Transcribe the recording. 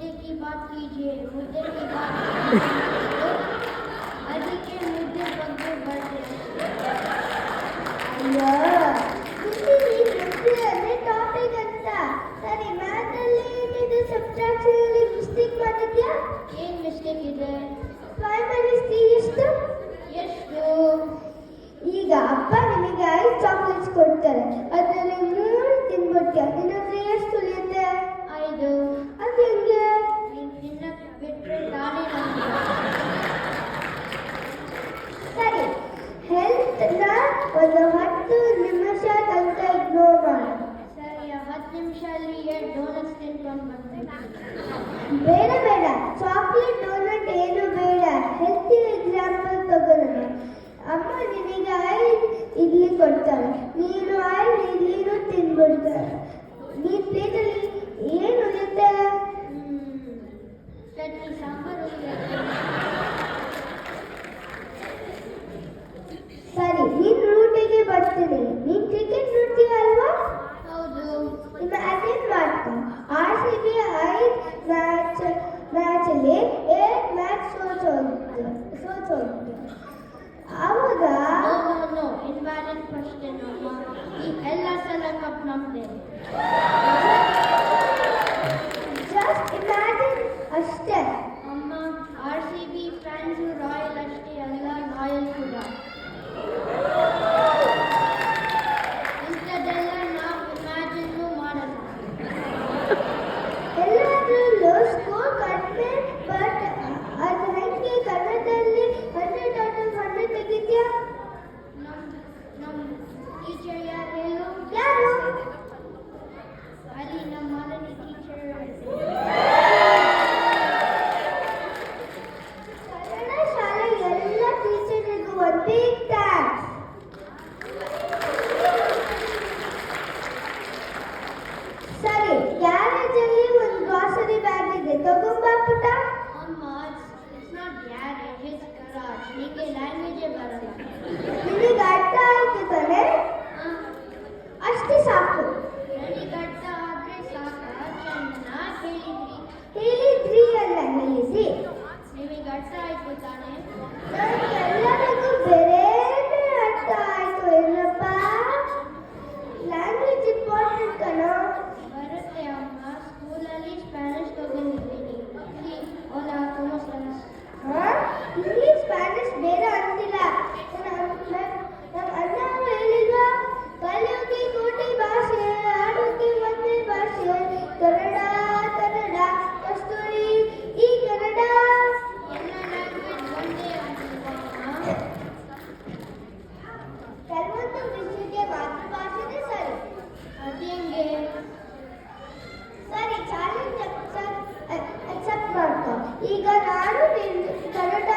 मुद्दे की बात कीजिए मुद्दे की बात कीजिए ಅದಕ್ಕೆ ಮುದ್ದೆ ಬಗ್ಗೆ ಬರ್ತೆ ಅಯ್ಯೋ ಮುದ್ದೆ ಅಂದ್ರೆ ಟಾಪಿಕ್ ಅಂತ ಸರಿ ಮ್ಯಾಥಲ್ಲಿ ಏನಿದೆ ಸಬ್ಟ್ರಾಕ್ಷನ್ ಅಲ್ಲಿ ಮಿಸ್ಟೇಕ್ ಮಾಡಿದ್ಯಾ ಏನು ಮಿಸ್ಟೇಕ್ ಇದೆ 5 - 3 ಎಷ್ಟು ಎಷ್ಟು ಈಗ ಅಪ್ಪ ನಿಮಗೆ 5 ಚಾಕ್ಲೇಟ್ಸ್ ಕೊಡ್ತಾರೆ ಅದರಲ್ಲಿ 3 ತಿನ್ಬಿಡ್ತೀಯ ನಿನ್ನ ಹತ್ರ ಎಷ್ಟು ಉಳಿಯುತ್ತೆ 5 ಅದು ಹೆಂಗೆ ನಿನ್ನ ಬಿಟ್ಟರೆ ನಾನೇ ಸರಿ ಹೆಲ್ತ್ನ ಒಂದು 10 ನಿಮಿಷ ತನಕ ಇಗ್ನೋರ್ ಮಾಡು ಸರಿ 10 ನಿಮಿಷ ಅಲ್ಲಿ 2 ಡೋನಟ್ಸ್ ತಿನ್ಕೊಂಡು ಬರ್ತೀನಿ ಬೇಡ ಬೇಡ ಚಾಕ್ಲೇಟ್ ಡೋನಟ್ ಏನು ಬೇಡ ಹೆಲ್ತಿ ಎಕ್ಸಾಂಪಲ್ ತಗೊಳ್ಳೋಣ ಅಮ್ಮ ನಿನಗೆ 5 ಇಡ್ಲಿ ಕೊಡ್ತಾರೆ ನೀನು 5 ಇಡ್ಲಿನೂ ತಿನ್ಬಿಡ್ತಾರೆ ನೀನು ಪ್ಲೇಟಲ್ಲಿ ಏನು ಉಳಿಯುತ್ತೆ ಚಟ್ನಿ ಸಾಂಬಾರು ಸರಿ ನೀನು ರೂಟಿಗೆ ಬರ್ತೀನಿ ನೀನು ಕ್ರಿಕೆಟ್ ನೋಡ್ತೀಯ ಅಲ್ವಾ ಹೌದು ಇನ್ನು ಅಟೆಂಡ್ ಮಾಡ್ಕೊ RCB 5 ಮ್ಯಾಚಲ್ಲಿ 8 ಮ್ಯಾಚ್ ಸೋತೋಯ್ತು ಆವಾಗ ನೋ ಇನ್ವ್ಯಾಲಿಡ್ ಕ್ವಶನ್ ಅಮ್ಮ ಈ ಎಲ್ಲ ಸಲ ಕಪ್ ನಮ್ದೆ ಜಸ್ಟ್ ಇಮ್ಯಾಜಿನ್ ಅಷ್ಟೇ ಅಮ್ಮ RCB ಫ್ಯಾನ್ಸ್ ರಾಯಲ್ ಅಷ್ಟೇ ಅಲ್ಲ ರಾಯಲ್ ಕೂಡ ಇಂಥದ್ದೆಲ್ಲ ನಾವು ಇಮ್ಯಾಜಿನ್ನು ಮಾಡಲ್ಲ ಎಲ್ಲದರಲ್ಲೂ ಸ್ಕೋರ್ ಕಡಿಮೆ ಬಟ್ ಅದು ಹೆಂಗೆ ಕನ್ನಡದಲ್ಲಿ 100 out of 100 ತೆಗಿದ್ಯಾ ನಮ್ಮ ಟೀಚರ್ ಯಾರು ಹೇಳು ಯಾರು ಅಲ್ಲಿ ನಮ್ಮ ಮಾಲನಿ ಟೀಚರ್ ಕನ್ನಡ ಶಾಲೆ ಎಲ್ಲ ಟೀಚರ್ರಿಗೂ ಒಂದೇ ಥ್ಯಾಂಕ್ಸ್ ಸರಿ ಗ್ಯಾರೇಜಲ್ಲಿ ಒಂದು ಗ್ರಾಸರಿ ಬ್ಯಾಗ್ ಇದೆ ತಗೊಂಬಾ ಪುಟ್ಟ ಅಮ್ಮ it's not garage it's garage ನಿಮಗೆ ಲ್ಯಾಂಗ್ವೇಜೇ ಬರಲ್ಲ ನಿನಗೆ ಅರ್ಥ ಆಯ್ತು ತಾನೆ ಅಷ್ಟೇ ಸಾಕು ನನಗೆ ಅರ್ಥ ಆದರೆ ಸಾಕ ಚೆನ್ನಾಗಿ ಹೇಳಿದ್ರಿ ಹೇಳಿದ್ರಿ ಅಲ್ಲ ಹೇಳಿದ್ರಿ ನಿಮಗೆ ಅರ್ಥ ಆಯ್ತು ತಾನೇ ಎಲ್ಲರಿಗೂ ಬೇರೆನೇ ಅರ್ಥ ಆಯ್ತು ಏನಪ್ಪ ಲ್ಯಾಂಗ್ವೇಜ್ ಇಂಪಾರ್ಟೆಂಟ್ ಕಣೋ ಬರುತ್ತೆ ಅಮ್ಮ ಸ್ಕೂಲಲ್ಲಿ ಸ್ಪ್ಯಾನಿಷ್ ತಗೊಂಡಿದ್ದೀನಿ ಹೋಲಾ como estás ಇಂಗ್ಲಿಷ್ ಸ್ಪ್ಯಾನಿಷ್ ಬೇರೆ ಅಂತಿಲ್ಲ ನಮ್ಮ ಅಣ್ಣ ಅವರು ಹೇಳಿಲ್ವಾ ಕಲಿಯೋಕೆ ಕೋಟಿ ಭಾಷೆ ಆಡೋಕೆ ಒಂದೇ ಭಾಷೆ ಕನ್ನಡ ಕನ್ನಡ ಕಸ್ತೂರಿ ಈ ಕನ್ನಡ ಎಲ್ಲ ಲ್ಯಾಂಗ್ವೇಜ್ ಒಂದೇ ಅಲ್ವಾ ಕೆಲವೊಂದು ವಿಷಯಕ್ಕೆ ಮಾತೃಭಾಷೆನೇ ಸರಿ ಅದೇಂಗೆ ಸರಿ ಚಾಲೆಂಜ್ ಅಕ್ಸೆಪ್ಟ್ ಮಾಡ್ಕೊ ಈಗ ನಾನು ಕನ್ನಡ